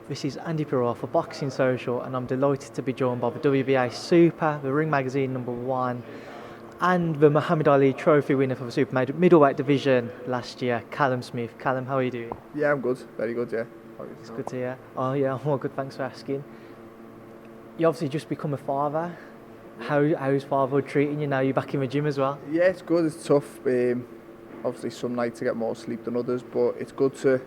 This is Andy Purewal for Boxing Social, and I'm delighted to be joined by the WBA Super, the Ring Magazine #1, and the Muhammad Ali Trophy winner for the Super middleweight division last year, Callum Smith. Callum, how are you doing? Yeah, I'm good. Very good, yeah. It's good to hear. Oh yeah, I'm all good, thanks for asking. You obviously just become a father. How's fatherhood treating you now? You're back in the gym as well? Yeah, it's good. It's tough. Obviously, some nights I get more sleep than others, but it's good to...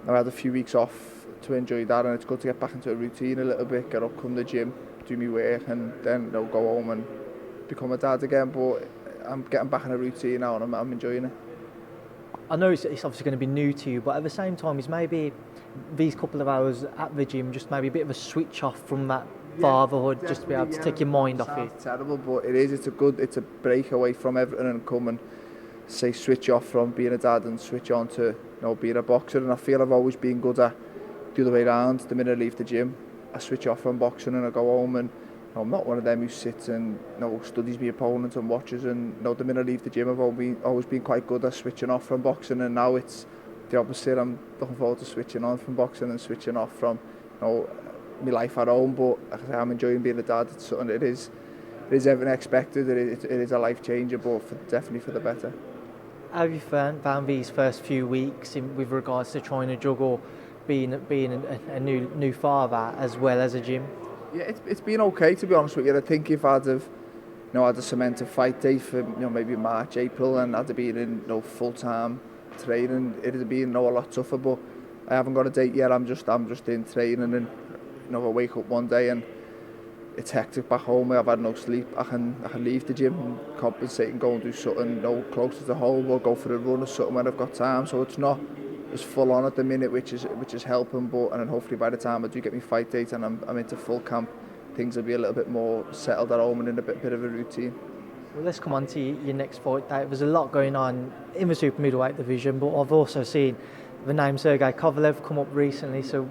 I had a few weeks off to enjoy that, and it's good to get back into a routine a little bit, get up, come to the gym, do my work, and then go home and become a dad again. But I'm getting back in a routine now, and I'm enjoying it. I know it's obviously going to be new to you, but at the same time, it's maybe these couple of hours at the gym just maybe a bit of a switch off from that fatherhood, just to be able to take your mind off it. It's terrible, but it is. It's a break away from everything and come and say switch off from being a dad and switch on to being a boxer. And I feel I've always been good at the other way around. The minute I leave the gym, I switch off from boxing and I go home, and I'm not one of them who sits and studies my opponent and watches. And the minute I leave the gym, I've always been quite good at switching off from boxing, and now it's the opposite. I'm looking forward to switching on from boxing and switching off from my life at home. But I'm enjoying being a dad. It's something it is everything expected. It is a life changer, but definitely for the better. How have you found these first few weeks with regards to trying to juggle being a new father as well as a gym? Yeah, it's been okay, to be honest with you. I think if I'd have had a cemented fight date for maybe March, April, and I'd have been in full-time training, it'd have been a lot tougher. But I haven't got a date yet. I'm just in training, and I wake up one day and it's hectic back home. I've had no sleep. I can leave the gym and compensate and go and do something closer to home, or go for a run or something when I've got time. So it's not as full on at the minute, which is helping. But and then hopefully by the time I do get my fight date and I'm into full camp, things will be a little bit more settled at home and in a bit of a routine. Well, let's come on to your next fight date. There's a lot going on in the super middleweight division, but I've also seen the name Sergey Kovalev come up recently. So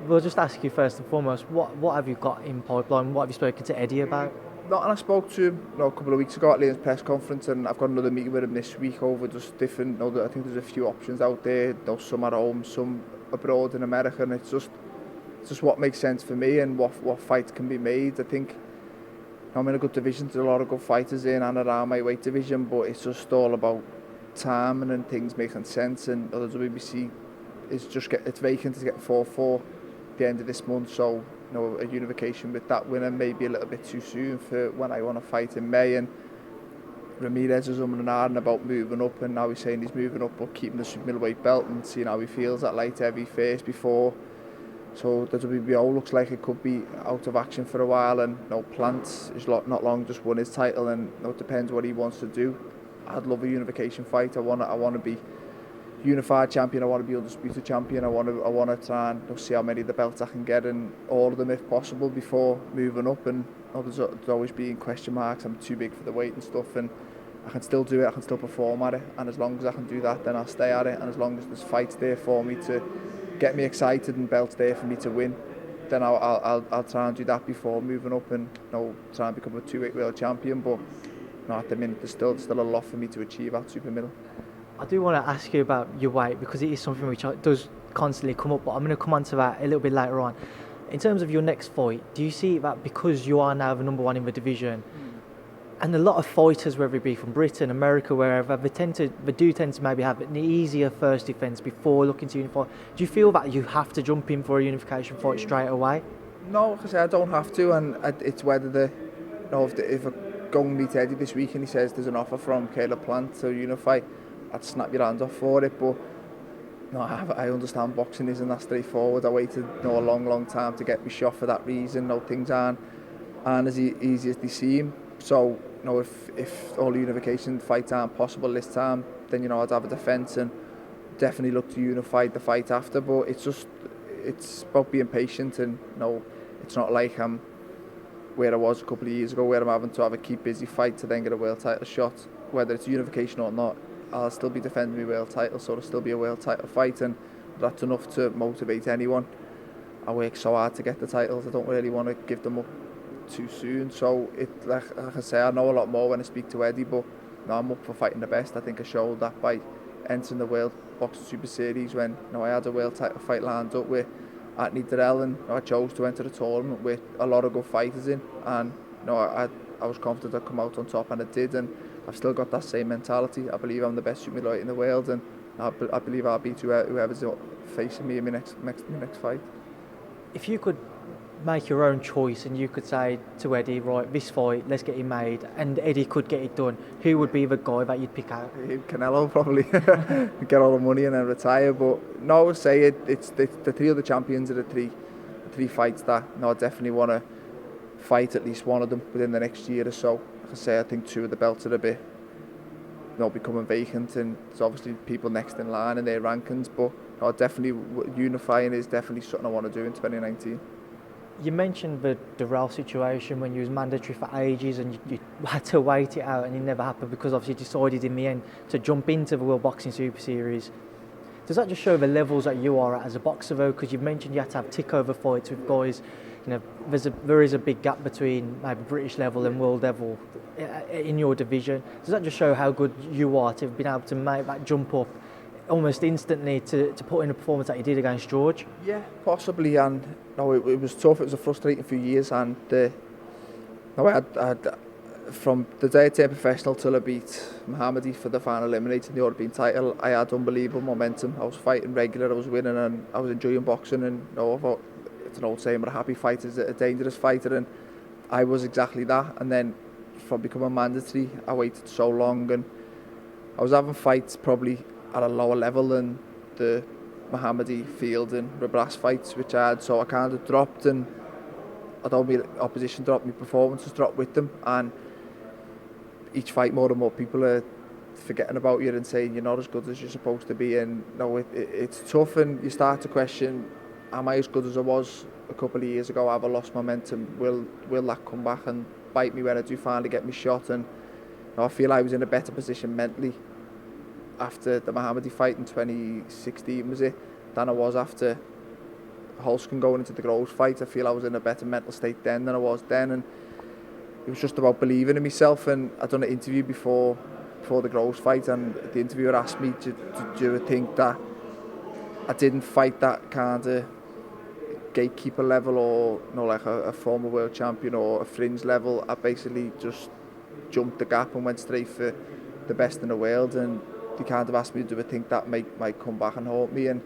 we'll just ask you first and foremost, what have you got in pipeline? What have you spoken to Eddie about? No, and I spoke to him a couple of weeks ago at Liam's press conference, and I've got another meeting with him this week over just different. I think there's a few options out there. Some at home, some abroad in America, and it's just what makes sense for me and what fights can be made. I think I'm in a good division. There's a lot of good fighters in and around my weight division, but it's just all about time and then things making sense. And the WBC is it's vacant. It's getting 4-4 the end of this month, so a unification with that winner may be a little bit too soon for when I want to fight in May. And Ramirez is umming and ahhing about moving up, and now he's saying he's moving up but keeping the super middleweight belt and seeing how he feels at light heavy first before. So the WBO looks like it could be out of action for a while, and Plant is not long just won his title, and it depends what he wants to do. I'd love a unification fight. I want to be unified champion. I want to be undisputed champion. I want to try and see how many of the belts I can get, and all of them if possible before moving up. And there's always been question marks. I'm too big for the weight and stuff, and I can still do it. I can still perform at it, and as long as I can do that, then I'll stay at it. And as long as there's fights there for me to get me excited and belts there for me to win, then I'll try and do that before moving up and try and become a 2-weight world champion. But at the minute there's still a lot for me to achieve at super middle. I do want to ask you about your weight, because it is something which does constantly come up, but I'm going to come on to that a little bit later on. In terms of your next fight, do you see that because you are now the #1 in the division, and a lot of fighters, whether it be from Britain, America, wherever, they do tend to maybe have an easier first defence before looking to unify. Do you feel that you have to jump in for a unification fight straight away? No, because I don't have to, and it's whether if I go and meet Eddie this week and he says there's an offer from Caleb Plant to unify, I'd snap your hand off for it. But I understand boxing isn't that straightforward. I waited a long time to get my shot for that reason. Things aren't as easy as they seem. So if all the unification fights aren't possible this time, then I'd have a defence and definitely look to unify the fight after. But it's about being patient, and it's not like I'm where I was a couple of years ago, where I'm having to have a keep busy fight to then get a world title shot. Whether it's unification or not, I'll still be defending my world title, so it'll still be a world title fight, and that's enough to motivate anyone. I work so hard to get the titles. I don't really want to give them up too soon. So like I say, I know a lot more when I speak to Eddie, but I'm up for fighting the best. I think I showed that by entering the World Boxing Super Series when I had a world title fight lined up with Andi DeGale, and I chose to enter the tournament with a lot of good fighters in, and I was confident I'd come out on top, and I did, and I've still got that same mentality. I believe I'm the best super middleweight in the world, and I believe I'll beat whoever's facing me in my next fight. If you could make your own choice and you could say to Eddie, right, this fight, let's get it made, and Eddie could get it done, who would be the guy that you'd pick out? Canelo, probably. Get all the money and then retire. But no, I would say it's the three other champions of the three fights that I definitely want to fight at least one of them within the next year or so. Like I say, I think two of the belts are a bit becoming vacant, and there's obviously people next in line in their rankings, but definitely unifying is definitely something I want to do in 2019. You mentioned the Jarrell situation when you was mandatory for ages and you had to wait it out and it never happened because obviously you decided in the end to jump into the World Boxing Super Series. Does that just show the levels that you are at as a boxer though? Because you've mentioned you had to have tick-over fights with guys, there is a big gap between maybe British level and world level in your division. Does that just show how good you are to have been able to make that jump up almost instantly to put in a performance that you did against George? Yeah, possibly, and it was tough. It was a frustrating few years, and I had from the day I turned professional till I beat Muhammadi for the final eliminator in the European title, I had unbelievable momentum. I was fighting regular, I was winning, and I was enjoying boxing. And I thought, it's an old saying, but a happy fighter is a dangerous fighter, and I was exactly that. And then from becoming mandatory, I waited so long, and I was having fights probably at a lower level than the Muhammadi Field and Wbss fights which I had, so I kind of dropped, and although my opposition dropped, my performances dropped with them, and each fight more and more people are forgetting about you and saying you're not as good as you're supposed to be, and it's tough, and you start to question, am I as good as I was a couple of years ago? Have I lost momentum? Will that come back and bite me when I do finally get my shot? And I feel I was in a better position mentally after the Muhammadi fight in 2016 was it, than I was after Holskin going into the Groves fight. I feel I was in a better mental state then than I was then, and it was just about believing in myself. And I'd done an interview before the Groves fight, and the interviewer asked me, do you think that I didn't fight that kind of gatekeeper level, or like a former world champion or a fringe level? I basically just jumped the gap and went straight for the best in the world, and they kind of asked me, do I think that might come back and haunt me? And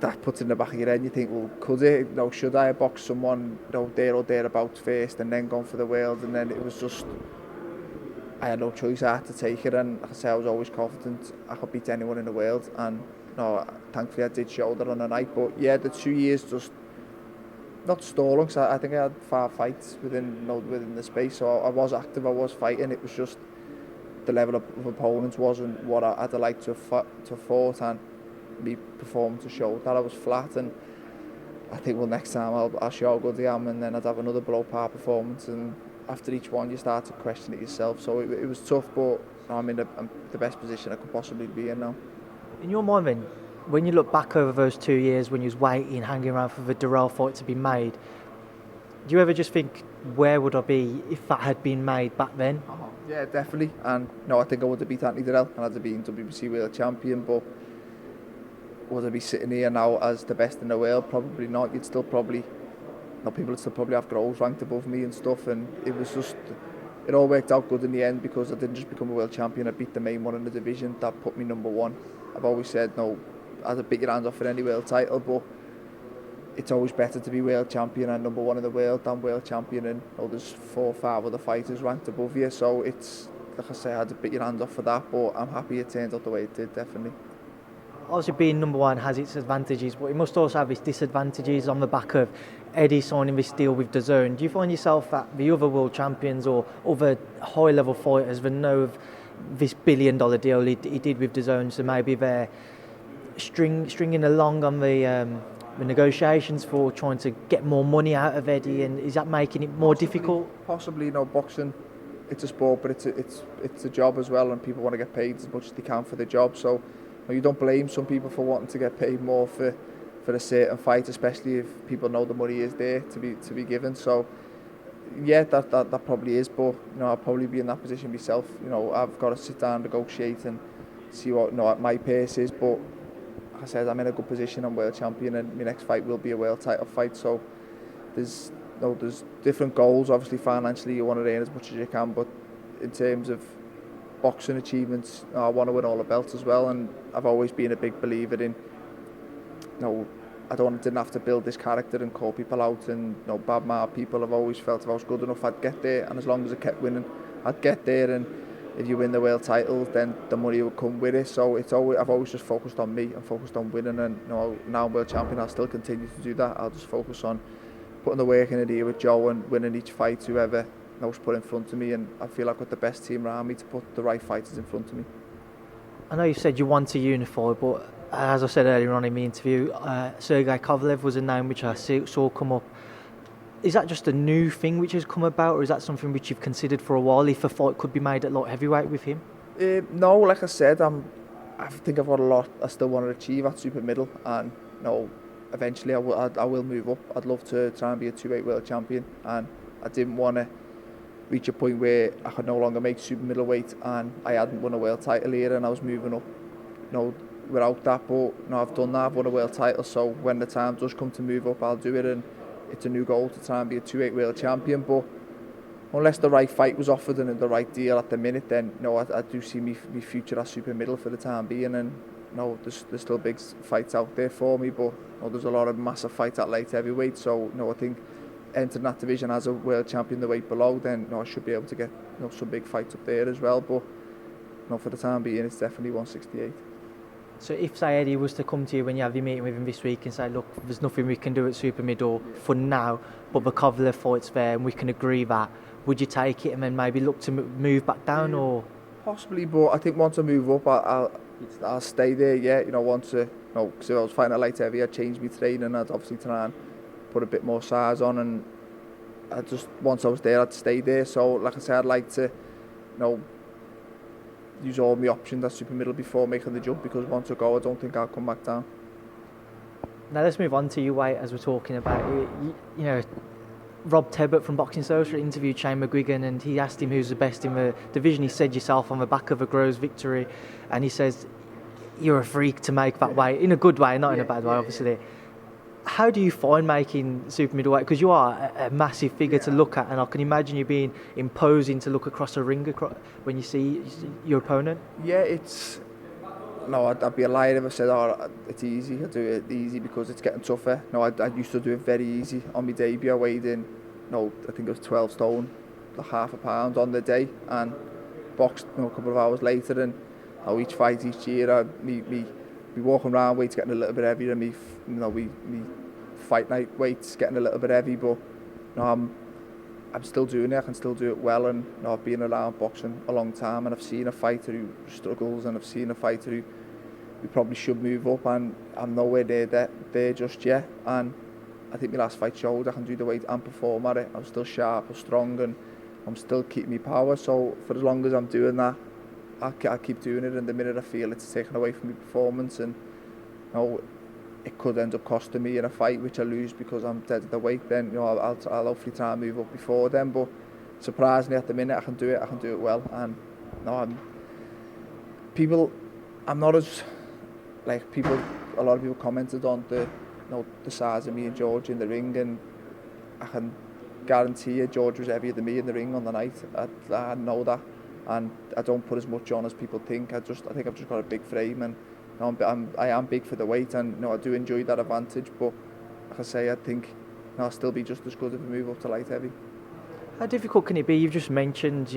that puts in the back of your head, you think, well, could it? Should I have boxed someone there or thereabouts first and then gone for the world? And then it was just, I had no choice, I had to take it. And like I say, I was always confident I could beat anyone in the world, and thankfully I did show that on the night. But yeah, the 2 years just not stalling, because I think I had 5 fights within the space, so I was active, I was fighting. It was just the level of opponents wasn't what I'd like to have fought, and my performance showed that I was flat. And I think, well, next time I'll show how good I am, and then I'd have another below par performance. And after each one you start to question it yourself, so it was tough, but I'm in the best position I could possibly be in now. In your mind then, when you look back over those 2 years when you was waiting, hanging around for the Jarrell fight to be made, do you ever just think, where would I be if that had been made back then? Yeah, definitely. And I think I would have beat Andi DeGale and I'd have been WBC world champion, but would I be sitting here now as the best in the world? Probably not. You'd still probably, people would still probably have Groves ranked above me and stuff, and it was just, it all worked out good in the end, because I didn't just become a world champion, I beat the main one in the division. That put me number one. I've always said, I'd beat your hands off for any world title, but it's always better to be world champion and number one in the world than world champion and there's 4 or 5 other fighters ranked above you. So it's, like I say, I had to beat your hand off for that, but I'm happy it turned out the way it did, definitely. Obviously being number one has its advantages, but it must also have its disadvantages on the back of Eddie signing this deal with DAZN. Do you find yourself that the other world champions or other high level fighters that know of this $1 billion deal he did with DAZN, so maybe they're stringing along on the negotiations for trying to get more money out of Eddie, and is that making it more difficult? Possibly. Boxing, it's a sport, but it's a job as well, and people want to get paid as much as they can for the job. So you don't blame some people for wanting to get paid more for a certain fight, especially if people know the money is there to be given. So yeah, that probably is, but I'll probably be in that position myself. I've got to sit down, negotiate, and see what my pace is, but like I said, I'm in a good position. I'm world champion, and my next fight will be a world title fight. So there's different goals. Obviously, financially, you want to earn as much as you can, but in terms of boxing achievements, I want to win all the belts as well. And I've always been a big believer in, I didn't have to build this character and call people out and badmouth people. I've always felt if I was good enough, I'd get there, and as long as I kept winning, I'd get there. And if you win the world title, then the money will come with it. So I've always just focused on me and focused on winning. And now I'm world champion, I'll still continue to do that. I'll just focus on putting the work in it here with Joe and winning each fight, whoever was put in front of me. And I feel like I've got the best team around me to put the right fighters in front of me. I know you said you want to unify, but as I said earlier on in the interview, Sergey Kovalev was a name which I saw come up. Is that just a new thing which has come about, or is that something which you've considered for a while, if a fight could be made at light heavyweight with him? No, like I said, I think I've got a lot I still want to achieve at super middle, and eventually I will move up. I'd love to try and be a 2-weight world champion, and I didn't want to reach a point where I could no longer make super middleweight and I hadn't won a world title here and I was moving up without that. But I've done that, I've won a world title, so when the time does come to move up, I'll do it. And it's a new goal to try and be a 2-weight world champion. But unless the right fight was offered and the right deal at the minute, then I do see me future as super middle for the time being. And there's still big fights out there for me, but there's a lot of massive fights at light heavyweight. So I think entering that division as a world champion the weight below, then I should be able to get some big fights up there as well. But for the time being, it's definitely 168. So if, say, Eddie was to come to you when you have your meeting with him this week and say, look, there's nothing we can do at super middle for now, but the Kovalev fight's there and we can agree that, would you take it and then maybe look to move back down? Or possibly, but I think once I move up, I'll stay there. Once because if I was fighting at light heavy, I'd change my training. I'd obviously try and put a bit more size on, and once I was there, I'd stay there. So like I said, I'd like to use all my options at super middle before making the jump, because once I go, I don't think I'll come back down. Now let's move on to your weight, as we're talking about. Rob Tebbett from Boxing Social interviewed Shane McGuigan, and he asked him who's the best in the division. He said yourself on the back of a Groves victory, and he says you're a freak to make that weight, in a good way, not in a bad way, obviously. How do you find making super middleweight? Because you are a massive figure to look at, and I can imagine you being imposing to look across a ring when you see your opponent. Yeah, I'd be a liar if I said, it's easy. I do it easy because it's getting tougher. I used to do it very easy. On my debut, I weighed in, I think it was 12 stone, half a pound on the day, and boxed a couple of hours later. And each fight each year, me walking around weight's getting a little bit heavier, and me fight night weight's getting a little bit heavy. But I'm still doing it. I can still do it well, and I've been around boxing a long time, and I've seen a fighter who struggles, and I've seen a fighter who probably should move up, and I'm nowhere there just yet. And I think my last fight showed I can do the weight and perform at it. I'm still sharp, I'm strong, and I'm still keeping my power. So for as long as I'm doing that, I'll keep doing it. And the minute I feel it's taken away from my performance, and it could end up costing me in a fight which I lose because I'm dead at the weight, then I'll hopefully try and move up before then. But surprisingly, at the minute, I can do it well. And I'm not as a lot of people commented on the size of me and George in the ring, and I can guarantee you George was heavier than me in the ring on the night. I know that, and I don't put as much on as people think. I think I've just got a big frame, and I am big for the weight, and I do enjoy that advantage. But like I say, I think I'll still be just as good if I move up to light heavy. How difficult can it be? You've just mentioned,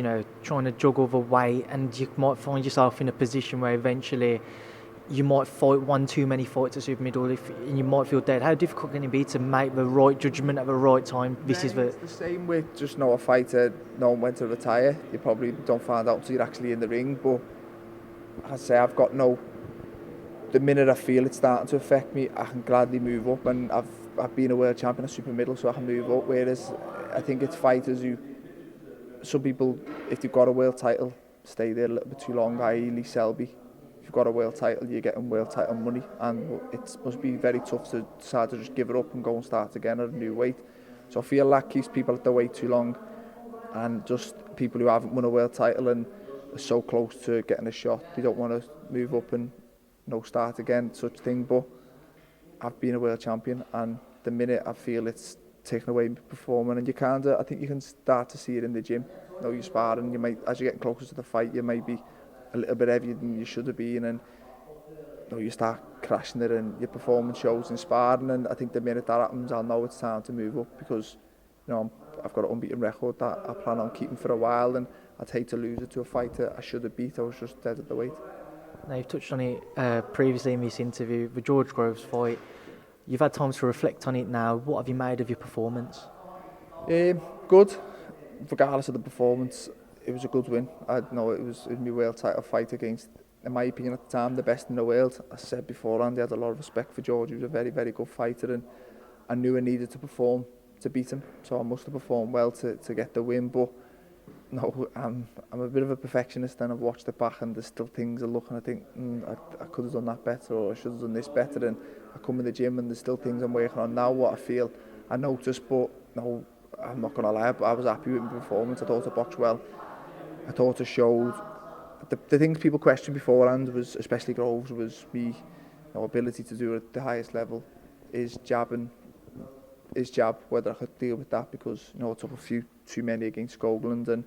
trying to juggle the weight, and you might find yourself in a position where eventually you might fight one too many fights at super middle, and you might feel dead. How difficult can it be to make the right judgment at the right time? It's the same with just a fighter knowing when to retire. You probably don't find out until you're actually in the ring. But I say I've got the minute I feel it's starting to affect me, I can gladly move up, and I've been a world champion at super middle, so I can move up. Whereas I think it's fighters who, some people, if they've got a world title, stay there a little bit too long. I.e. Lee Selby. If you've got a world title, you're getting world title money, and it must be very tough to decide to just give it up and go and start again at a new weight. So I feel that keeps people at the weight too long, and just people who haven't won a world title and are so close to getting a shot, they don't want to move up and no start again, such thing, but I've been a world champion, and the minute I feel it's taken away performing, and I think you can start to see it in the gym. You know, you're sparring, you might, as you're getting closer to the fight, you might be a little bit heavier than you should have been, and you start crashing it, and your performance shows in sparring. And I think the minute that happens, I'll know it's time to move up, because I've got an unbeaten record that I plan on keeping for a while, and I'd hate to lose it to a fighter I should have beat. I was just dead at the weight. Now, you've touched on it previously in this interview, the George Groves fight. You've had time to reflect on it now. What have you made of your performance? Good. Regardless of the performance, it was a good win. I know it was my world title fight against, in my opinion at the time, the best in the world. I said before, Andi, I had a lot of respect for George. He was a very, very good fighter, and I knew I needed to perform to beat him. So I must have performed well to get the win. But no, I'm a bit of a perfectionist, and I've watched it back, and there's still things I look and I think I could have done that better, or I should have done this better. And I come in the gym, and there's still things I'm working on now. What I feel I noticed, but no, I'm not gonna lie, I was happy with my performance. I thought I boxed well. I thought I showed the things people questioned beforehand, was especially Groves, was me ability to do it at the highest level. Is jab, whether I could deal with that, because I took a few too many against Skoglund, and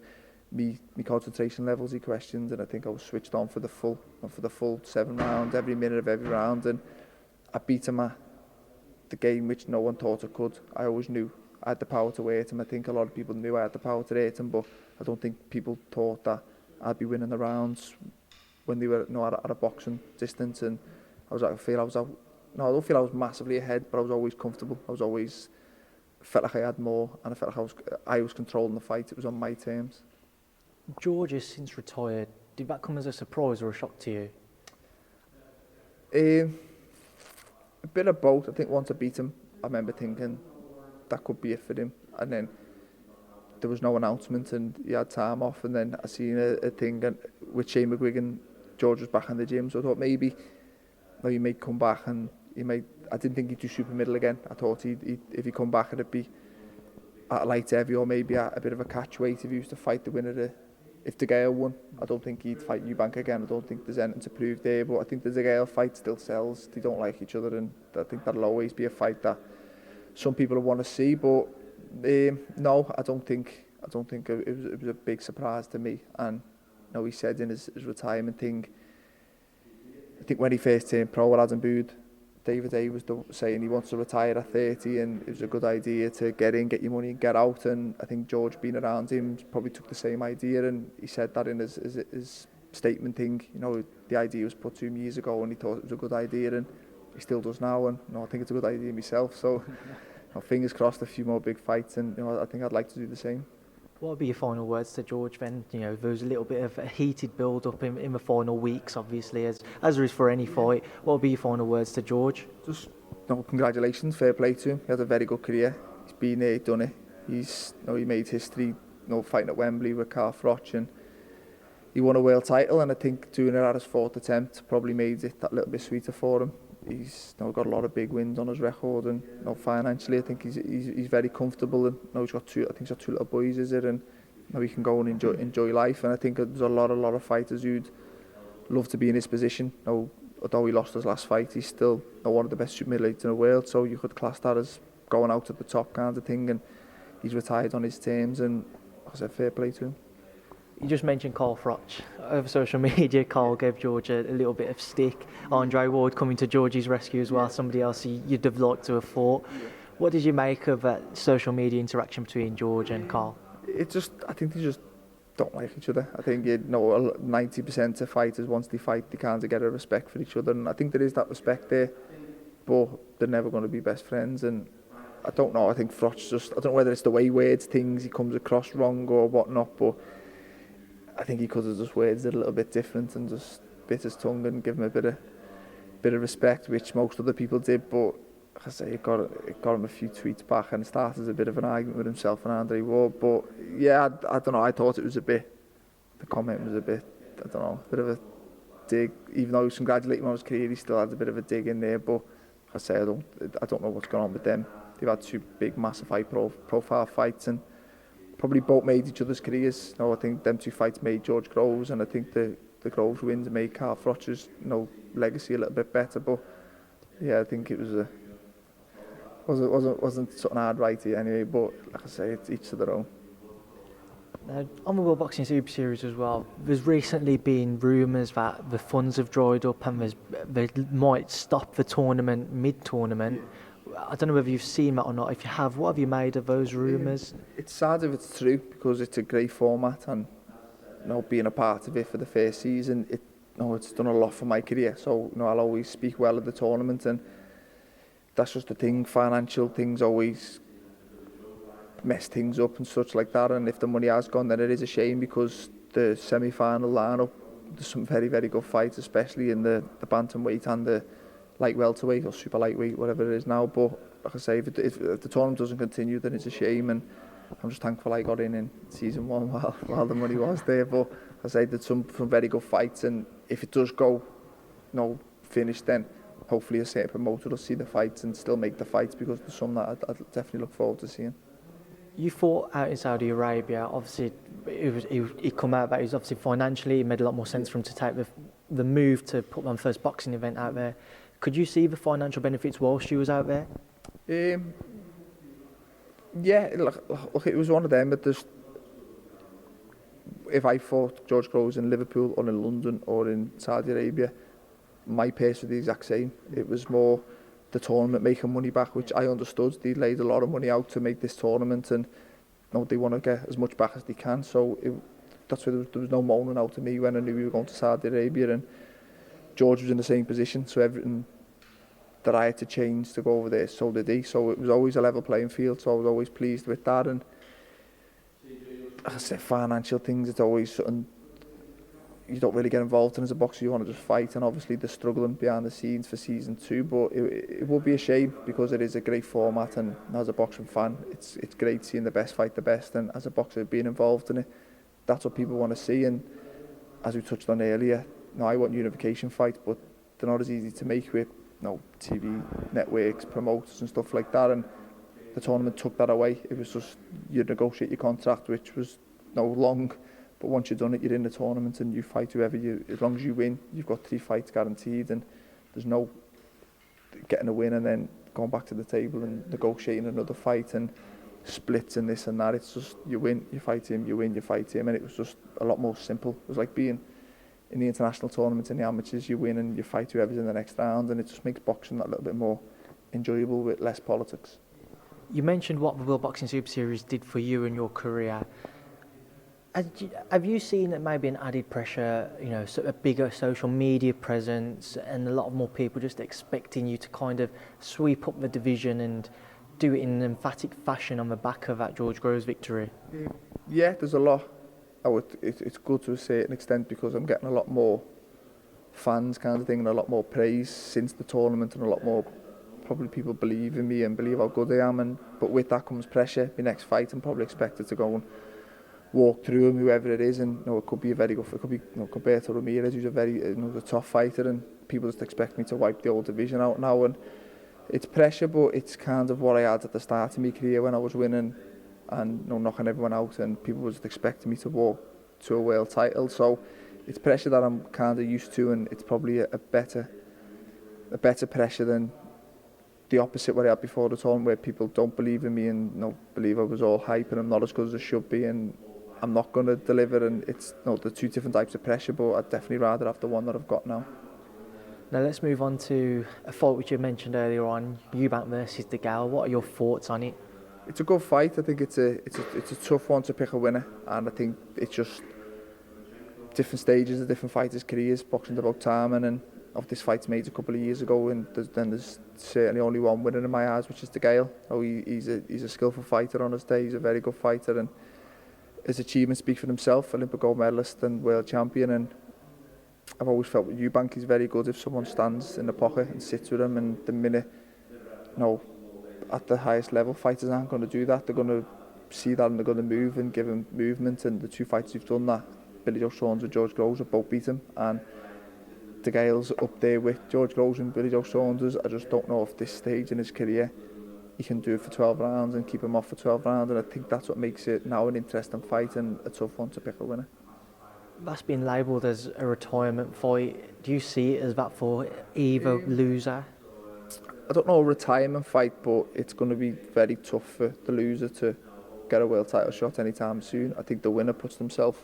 me concentration levels he questioned, and I think I was switched on for the full 7 rounds, every minute of every round, and I beat him at the game which no one thought I could. I always knew I had the power to hurt him. I think a lot of people knew I had the power to hurt him, but I don't think people thought that I'd be winning the rounds when they were at a boxing distance. And I don't feel I was massively ahead, but I was always comfortable. Felt like I had more, and I felt like I was controlling the fight. It was on my terms. George has since retired. Did that come as a surprise or a shock to you? A bit of both. I think once I beat him, I remember thinking that could be it for him, and then there was no announcement, and he had time off, and then I seen a thing with Shane McGuigan. George was back in the gym, so I thought maybe he may come back, and he might. I didn't think he'd do super middle again. I thought if he come back, it'd be at a light heavy, or maybe at a bit of a catch weight if he used to fight the winner. If DeGale won, I don't think he'd fight Eubank again. I don't think there's anything to prove there, but I think the DeGale fight still sells. They don't like each other, and I think that'll always be a fight that some people want to see. But no, I don't think it was a big surprise to me. And he said in his retirement thing, I think when he first turned pro, I hadn't booed. David A was saying he wants to retire at 30, and it was a good idea to get in, get your money and get out. And I think George, being around him, probably took the same idea, and he said that in his statement thing. The idea was put to him years ago, and he thought it was a good idea, and he still does now. And I think it's a good idea myself. So fingers crossed, a few more big fights, and I think I'd like to do the same. What would be your final words to George then? There was a little bit of a heated build-up in the final weeks, obviously, as there is for any fight. What would be your final words to George? Just, congratulations, fair play to him. He had a very good career. He's been there, done it. He made history, fighting at Wembley with Froch, and he won a world title. And I think doing it at his 4th attempt probably made it that little bit sweeter for him. He's got a lot of big wins on his record, and financially, I think he's very comfortable, and he's got two little boys, and he can go and enjoy life. And I think there's a lot of fighters who'd love to be in his position. Although he lost his last fight, he's still one of the best super middleweights in the world. So you could class that as going out at the top kind of thing. And he's retired on his terms, and I said fair play to him. You just mentioned Froch. Over social media, Carl gave George a little bit of stick. Andre Ward coming to George's rescue as well, somebody else you'd have liked to have fought. What did you make of that social media interaction between George and Carl? I think they just don't like each other. I think 90% of fighters, once they fight, they kind of get a respect for each other, and I think there is that respect there, but they're never going to be best friends. And I don't know, I think Froch's I don't know whether it's the way he words things, he comes across wrong or whatnot, but I think he could have just worded it a little bit different and just bit his tongue and give him a bit of respect, which most other people did. But like I say, it got him a few tweets back, and started as a bit of an argument with himself and Andre Ward. But yeah, I don't know, I thought it was the comment was a bit of a dig. Even though he was congratulating him on his career, he still had a bit of a dig in there. But like I say, I don't know what's going on with them. They've had 2 big, massive high-profile fights, and probably both made each other's careers. I think them 2 fights made George Groves, and I think the the Groves wins made Carl Froch's legacy a little bit better. But yeah, I think it was wasn't something I'd write here anyway. But like I say, it's each to their own. On the World Boxing Super Series as well, there's recently been rumours that the funds have dried up and they might stop the tournament mid-tournament. I don't know whether you've seen that or not. If you have, what have you made of those rumours? It's sad if it's true because it's a great format, and being a part of it for the first season, it's done a lot for my career. So I'll always speak well of the tournament, and that's just the thing. Financial things always mess things up and such like that, and if the money has gone, then it is a shame, because the semi-final lineup, there's some very, very good fights, especially in the bantamweight and the light welterweight or super lightweight, whatever it is now. But like I say, if the tournament doesn't continue, then it's a shame, and I'm just thankful I got in season one while the money was there. But I say there's some very good fights, and if it does go finished, then hopefully a certain promoter will see the fights and still make the fights, because there's some that I'd definitely look forward to seeing. You fought out in Saudi Arabia. Obviously, it come out that it was obviously financially, it made a lot more sense for him to take the move to put on first boxing event out there. Could you see the financial benefits whilst you was out there? Yeah, look, it was one of them. But if I fought George Groves in Liverpool or in London or in Saudi Arabia, my pace was the exact same. It was more the tournament making money back, which I understood. They laid a lot of money out to make this tournament, and they want to get as much back as they can. So that's why there was no moaning out to me when I knew we were going to Saudi Arabia, and George was in the same position. So everything that I had to change to go over there, so did he. So it was always a level playing field. So I was always pleased with that. And like I said, financial things, it's always something you don't really get involved in as a boxer. You want to just fight, and obviously they're struggling behind the scenes for season 2, but it would be a shame, because it is a great format, and as a boxing fan, it's great seeing the best fight the best, and as a boxer being involved in it, that's what people want to see. And as we touched on earlier, I want unification fights, but they're not as easy to make with TV networks, promoters and stuff like that, and the tournament took that away. It was just, you negotiate your contract, which was long, but once you've done it, you're in the tournament and you fight whoever as long as you win, you've got 3 fights guaranteed, and there's no getting a win and then going back to the table and negotiating another fight and splits and this and that. It's just, you win, you fight him, you win, you fight him, and it was just a lot more simple. It was like being in the international tournaments and the amateurs, you win and you fight whoever's in the next round, and it just makes boxing that little bit more enjoyable with less politics. You mentioned what the World Boxing Super Series did for you in your career. Have you seen maybe an added pressure, a bigger social media presence, and a lot more people just expecting you to kind of sweep up the division and do it in an emphatic fashion on the back of that George Groves victory? Yeah, there's a lot. It's good to a certain extent, because I'm getting a lot more fans kind of thing, and a lot more praise since the tournament, and a lot more probably people believe in me and believe how good I am. But with that comes pressure. My next fight, I'm probably expected to go and walk through him, whoever it is, and it could be a very good. It could be compared to Ramirez, who's a very a tough fighter, and people just expect me to wipe the old division out now. And it's pressure, but it's kind of what I had at the start of my career when I was winning and knocking everyone out, and people were just expecting me to walk to a world title. So it's pressure that I'm kind of used to, and it's probably a better pressure than the opposite what I had before the tournament, where people don't believe in me and believe I was all hype and I'm not as good as I should be and I'm not going to deliver. And it's the 2 different types of pressure, but I'd definitely rather have the one that I've got now. Now let's move on to a fight which you mentioned earlier on, Eubank versus DeGale. What are your thoughts on it? It's a good fight. I think it's a tough one to pick a winner, and I think it's just different stages of different fighters' careers. Boxing's about timing, and of this fight's made a couple of years ago, and there's certainly only one winner in my eyes, which is DeGale. He's a skillful fighter on his day. He's a very good fighter, and his achievements speak for himself. Olympic gold medalist and world champion, and I've always felt that Eubank is very good if someone stands in the pocket and sits with him. And the minute, at the highest level, fighters aren't going to do that. They're going to see that and they're going to move and give him movement. And the 2 fighters who've done that, Billy Joe Saunders and George Groves, have both beat him. And DeGale's up there with George Groves and Billy Joe Saunders. I just don't know if this stage in his career he can do it for 12 rounds and keep him off for 12 rounds. And I think that's what makes it now an interesting fight and a tough one to pick a winner. that's been labelled as a retirement fight. Do you see it as that for either loser? I don't know a retirement fight, but it's going to be very tough for the loser to get a world title shot anytime soon. I think the winner puts themselves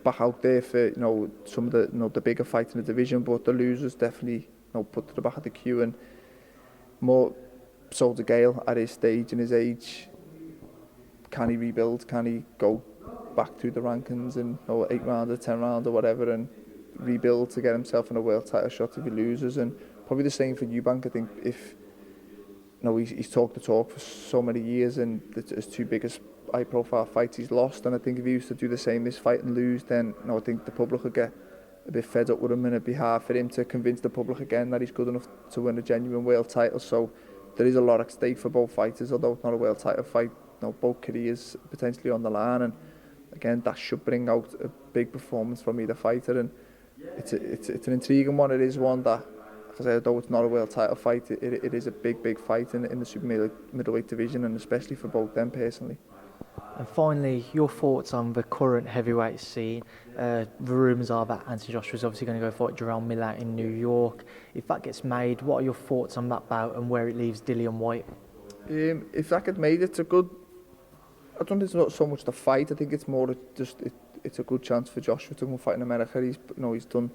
back out there for some of the the bigger fights in the division, but the losers definitely put to the back of the queue. And more so DeGale at his stage and his age, can he rebuild? Can he go back through the rankings and 8 round or 10 round or whatever and rebuild to get himself in a world title shot if he loses? And probably the same for Eubank. I think if he's talked the talk for so many years, and his 2 biggest high profile fights he's lost, and I think if he used to do the same this fight and lose, then I think the public would get a bit fed up with him, and it'd be hard for him to convince the public again that he's good enough to win a genuine world title. So there is a lot at stake for both fighters, although it's not a world title fight. Both careers potentially on the line, and again that should bring out a big performance from either fighter. And it's an intriguing one. It is one that, like I said, although it's not a world title fight, it is a big fight in the super middleweight division, and especially for both them personally. And finally, your thoughts on the current heavyweight scene. The rumours are that Andi Joshua is obviously going to go fight Jarrell Miller in New York. If that gets made, what are your thoughts on that bout and where it leaves Dillian Whyte? If that gets made, it's a good... I don't think it's not so much the fight. I think it's more just it's a good chance for Joshua to go fight in America. He's done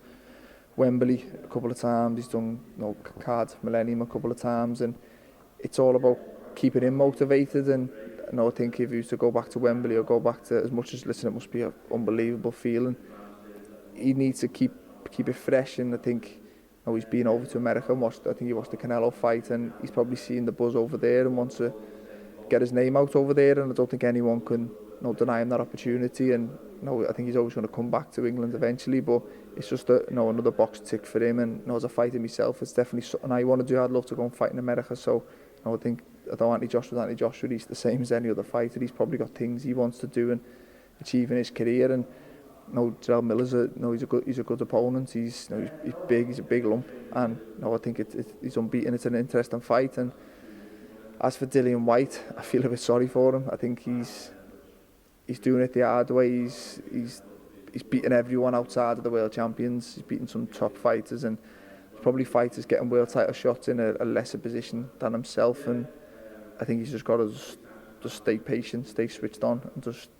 Wembley a couple of times. He's done Card Millennium a couple of times, and it's all about keeping him motivated. And I think if he was to go back to Wembley or go back to, as much as it must be an unbelievable feeling, he needs to keep it fresh. And I think he's been over to America and I think he watched the Canelo fight, and he's probably seen the buzz over there and wants to get his name out over there. And I don't think anyone can deny him that opportunity. And I think he's always going to come back to England eventually, but it's just another box tick for him. And as a fighter myself, it's definitely something I want to do. I'd love to go and fight in America. So I think Andi Joshua, he's the same as any other fighter. He's probably got things he wants to do and achieve in his career. And Jarrell Miller's he's a good opponent. He's big. He's a big lump, and I think he's unbeaten. It's an interesting fight. And as for Dillian Whyte, I feel a bit sorry for him. I think he's doing it the hard way. He's beaten everyone outside of the world champions. He's beaten some top fighters, and probably fighters getting world title shots in a lesser position than himself. And I think he's just got to just stay patient, stay switched on, and just,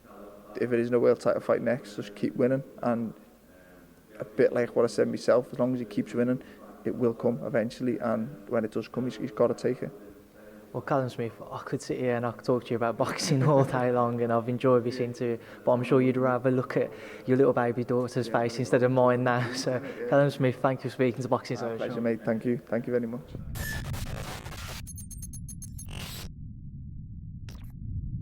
if it isn't a world title fight next, just keep winning. And a bit like what I said myself, as long as he keeps winning, it will come eventually. And when it does come, he's got to take it. Well, Callum Smith, I could sit here and I could talk to you about boxing all day long, and I've enjoyed listening to it, but I'm sure you'd rather look at your little baby daughter's face instead of mine now. So, Callum Smith, thank you for speaking to Boxing Social. Pleasure, mate. Thank you very much.